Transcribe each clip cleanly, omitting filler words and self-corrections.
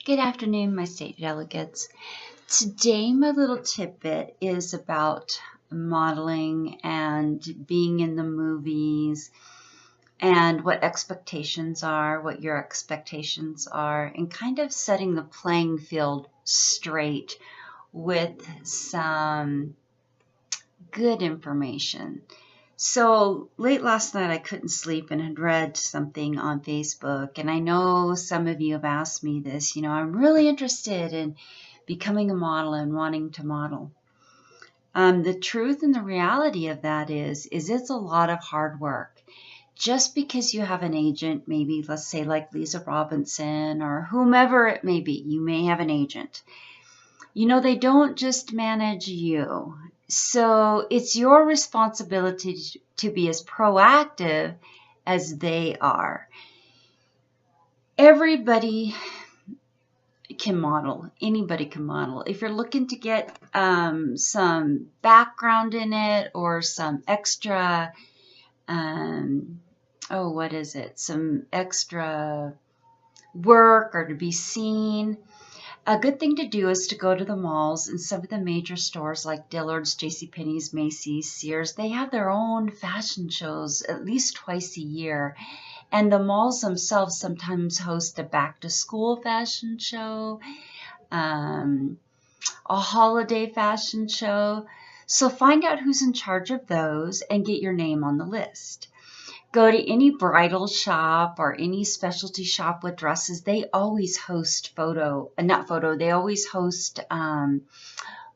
Good afternoon, my state delegates. Today, my little tidbit is about modeling and being in the movies and what expectations are, what your expectations are, and kind of setting the playing field straight with some good information. So late last night, I couldn't sleep and had read something on Facebook. And I know some of you have asked me this. I'm really interested in becoming a model and wanting to model. The truth and the reality of that is it's a lot of hard work. Just because you have an agent, maybe let's say like Lisa Robinson or whomever it may be, you may have an agent. They don't just manage you. So it's your responsibility to be as proactive as they are. Everybody can model. Anybody can model. If you're looking to get some background in it or some extra, some extra work or to be seen, a good thing to do is to go to the malls and some of the major stores like Dillard's, JCPenney's, Macy's, Sears. They have their own fashion shows at least twice a year. And the malls themselves sometimes host a back-to-school fashion show, a holiday fashion show. So find out who's in charge of those and get your name on the list. Go to any bridal shop or any specialty shop with dresses. They always host they always host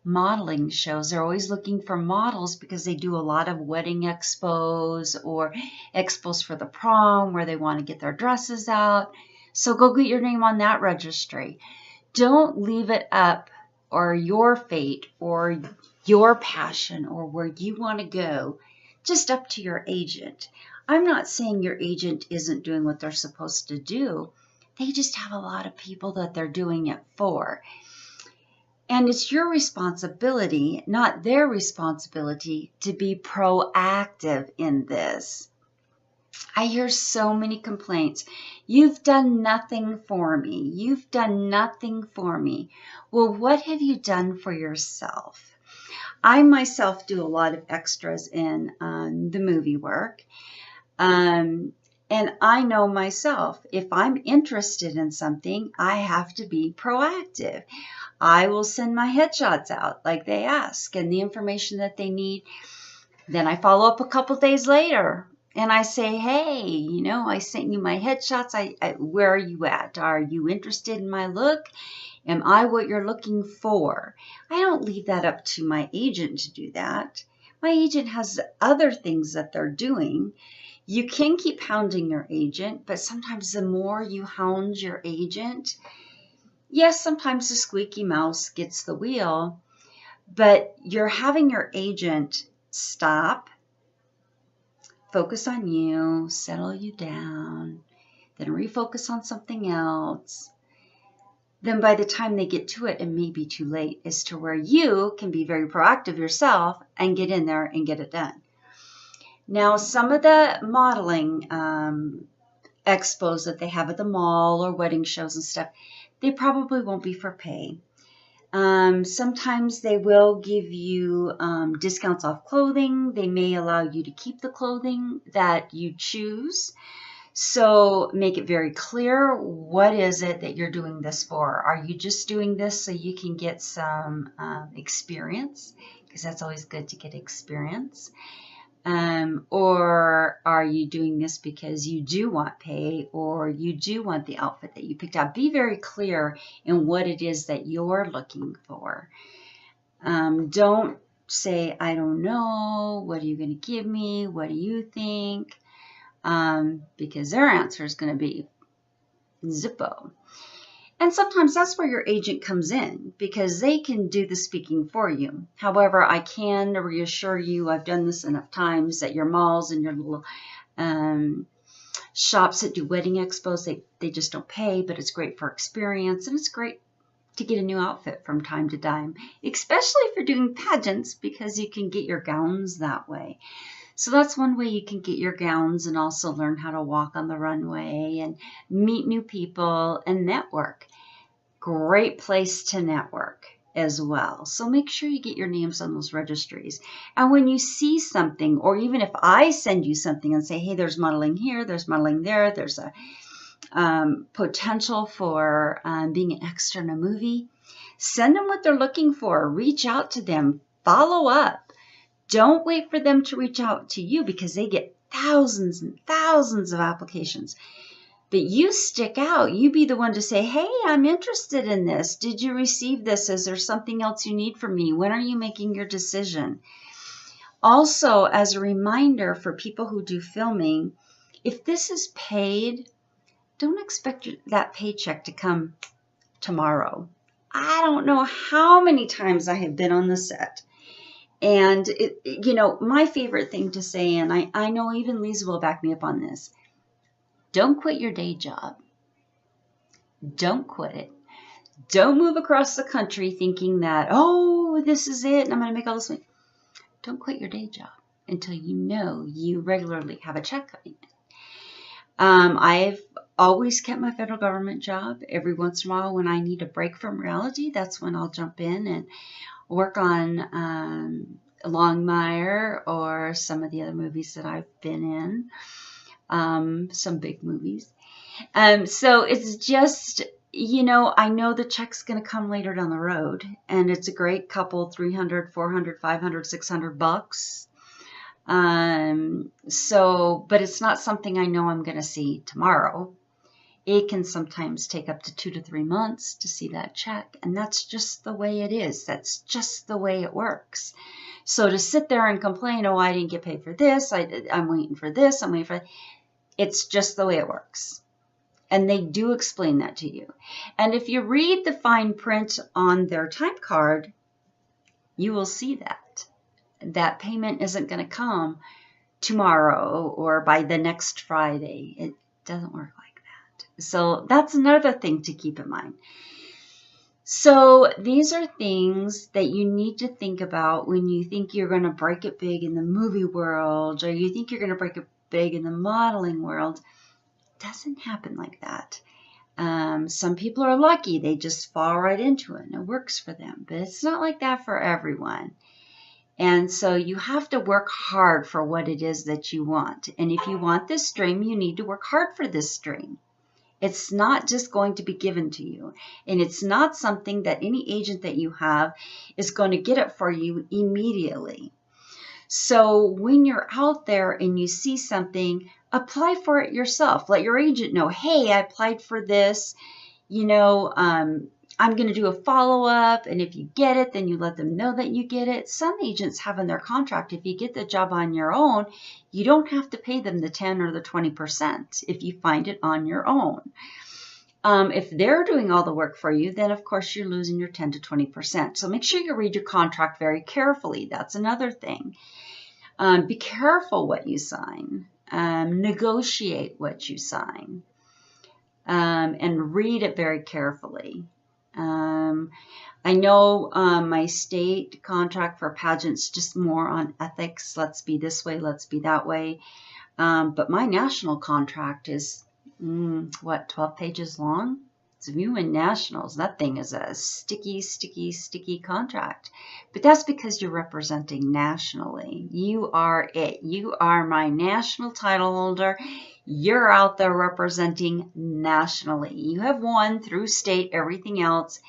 modeling shows. They're always looking for models because they do a lot of wedding expos or expos for the prom where they want to get their dresses out. So go get your name on that registry. Don't leave it up or your fate or your passion or where you want to go just up to your agent. I'm not saying your agent isn't doing what they're supposed to do. They just have a lot of people that they're doing it for. And it's your responsibility, not their responsibility, to be proactive in this. I hear so many complaints. You've done nothing for me. You've done nothing for me. Well, what have you done for yourself? I myself do a lot of extras in the movie work. And I know myself, if I'm interested in something, I have to be proactive. I will send my headshots out like they ask and the information that they need. Then I follow up a couple days later and I say, hey, I sent you my headshots. Where are you at? Are you interested in my look? Am I what you're looking for? I don't leave that up to my agent to do that. My agent has other things that they're doing. You can keep hounding your agent, but sometimes the more you hound your agent, yes, sometimes the squeaky mouse gets the wheel, but you're having your agent stop, focus on you, settle you down, then refocus on something else. Then by the time they get to it, it may be too late as to where you can be very proactive yourself and get in there and get it done. Now, some of the modeling expos that they have at the mall or wedding shows and stuff, they probably won't be for pay. Sometimes they will give you discounts off clothing. They may allow you to keep the clothing that you choose. So make it very clear, what is it that you're doing this for? Are you just doing this so you can get some experience? Because that's always good to get experience. Or are you doing this because you do want pay or you do want the outfit that you picked out? Be very clear in what it is that you're looking for. Don't say, I don't know. What are you going to give me? What do you think? Because their answer is going to be Zippo. And sometimes that's where your agent comes in because they can do the speaking for you. However, I can reassure you, I've done this enough times, that your malls and your little shops that do wedding expos, they just don't pay, but it's great for experience and it's great to get a new outfit from time to time, especially if you're doing pageants because you can get your gowns that way. So that's one way you can get your gowns and also learn how to walk on the runway and meet new people and network. Great place to network as well. So make sure you get your names on those registries. And when you see something, or even if I send you something and say, hey, there's modeling here, there's modeling there, there's a potential for being an extra in a movie, send them what they're looking for. Reach out to them. Follow up. Don't wait for them to reach out to you because they get thousands and thousands of applications. But you stick out. You be the one to say, hey, I'm interested in this. Did you receive this? Is there something else you need from me? When are you making your decision? Also, as a reminder for people who do filming, if this is paid, don't expect that paycheck to come tomorrow. I don't know how many times I have been on the set. And, my favorite thing to say, and I know even Lisa will back me up on this, don't quit your day job. Don't quit it. Don't move across the country thinking that, oh, this is it, and I'm going to make all this money. Don't quit your day job until you know you regularly have a check coming in. I've always kept my federal government job. Every once in a while when I need a break from reality, that's when I'll jump in and work on Longmire or some of the other movies that I've been in, some big movies. So it's just, I know the check's going to come later down the road, and it's a great couple, $300, $400, $500, $600. But it's not something I know I'm going to see tomorrow. It can sometimes take up to 2 to 3 months to see that check. And that's just the way it is. That's just the way it works. So to sit there and complain, oh, I didn't get paid for this. I'm waiting for this. I'm waiting for that. It's just the way it works. And they do explain that to you. And if you read the fine print on their time card, you will see that payment isn't going to come tomorrow or by the next Friday. It doesn't work like that. So that's another thing to keep in mind. So these are things that you need to think about when you think you're going to break it big in the movie world, or you think you're going to break it big in the modeling world. It doesn't happen like that. Some people are lucky. They just fall right into it and it works for them. But it's not like that for everyone. And so you have to work hard for what it is that you want. And if you want this dream, you need to work hard for this dream. It's not just going to be given to you. And it's not something that any agent that you have is going to get it for you immediately. So when you're out there and you see something, apply for it yourself. Let your agent know, hey, I applied for this. I'm going to do a follow-up, and if you get it, then you let them know that you get it. Some agents have in their contract, if you get the job on your own, you don't have to pay them the 10 or the 20% if you find it on your own. If they're doing all the work for you, then of course you're losing your 10 to 20%. So make sure you read your contract very carefully. That's another thing. Be careful what you sign. Negotiate what you sign. And read it very carefully. I know my state contract for pageants just more on ethics. Let's be this way, let's be that way. But my national contract is, 12 pages long? It's viewing nationals. That thing is a sticky, sticky, sticky contract. But that's because you're representing nationally. You are it. You are my national title holder. You're out there representing nationally. You have won through state, everything else.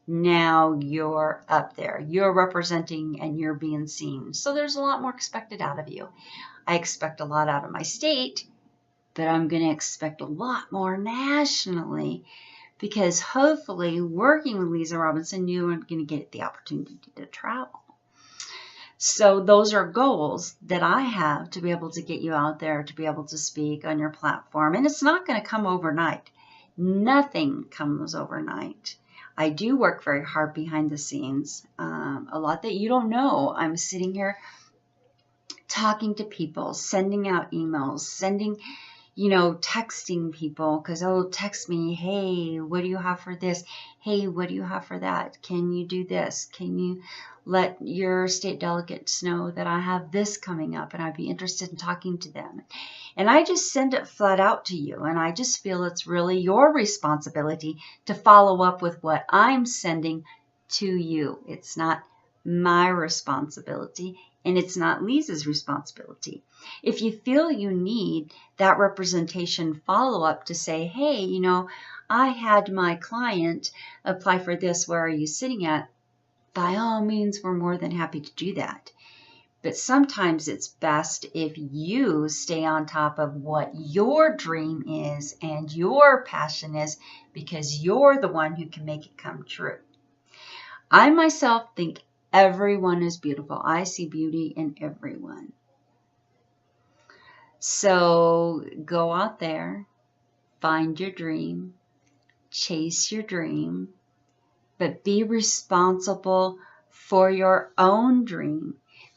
Now you're up there. You're representing and you're being seen. So there's a lot more expected out of you. I expect a lot out of my state, but I'm going to expect a lot more nationally, because hopefully working with Lisa Robinson, you're going to get the opportunity to travel. So those are goals that I have to be able to get you out there, to be able to speak on your platform. And it's not going to come overnight. Nothing comes overnight. I do work very hard behind the scenes, a lot that you don't know. I'm sitting here talking to people, sending out emails, texting people, because they'll text me, hey, what do you have for this? Hey, what do you have for that? Can you do this? Can you let your state delegates know that I have this coming up and I'd be interested in talking to them? And I just send it flat out to you. And I just feel it's really your responsibility to follow up with what I'm sending to you. It's not my responsibility, and it's not Lisa's responsibility. If you feel you need that representation follow-up to say, hey, you know, I had my client apply for this, where are you sitting at? By all means, we're more than happy to do that. But sometimes it's best if you stay on top of what your dream is and your passion is, because you're the one who can make it come true. I myself think everyone is beautiful. I see beauty in everyone. So go out there, find your dream, chase your dream, but be responsible for your own dream.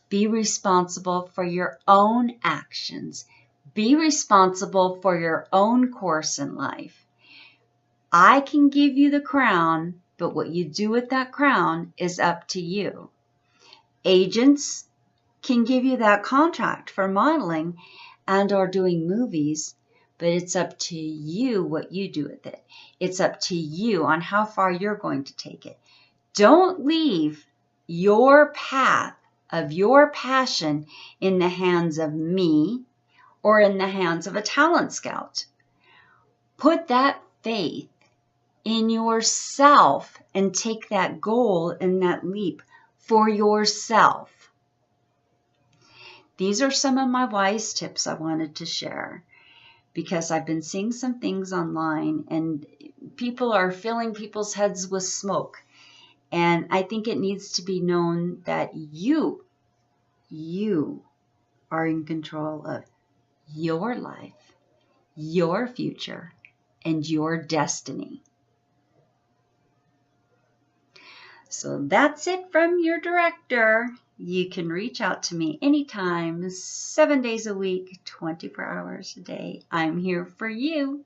Be responsible for your own actions. Be responsible for your own course in life. I can give you the crown, but what you do with that crown is up to you. Agents can give you that contract for modeling and or doing movies, but it's up to you what you do with it. It's up to you on how far you're going to take it. Don't leave your path of your passion in the hands of me or in the hands of a talent scout. Put that faith in yourself and take that goal and that leap for yourself. These are some of my wise tips I wanted to share, because I've been seeing some things online and people are filling people's heads with smoke. And I think it needs to be known that you are in control of your life, your future, and your destiny. So that's it from your director. You can reach out to me anytime, 7 days a week, 24 hours a day. I'm here for you.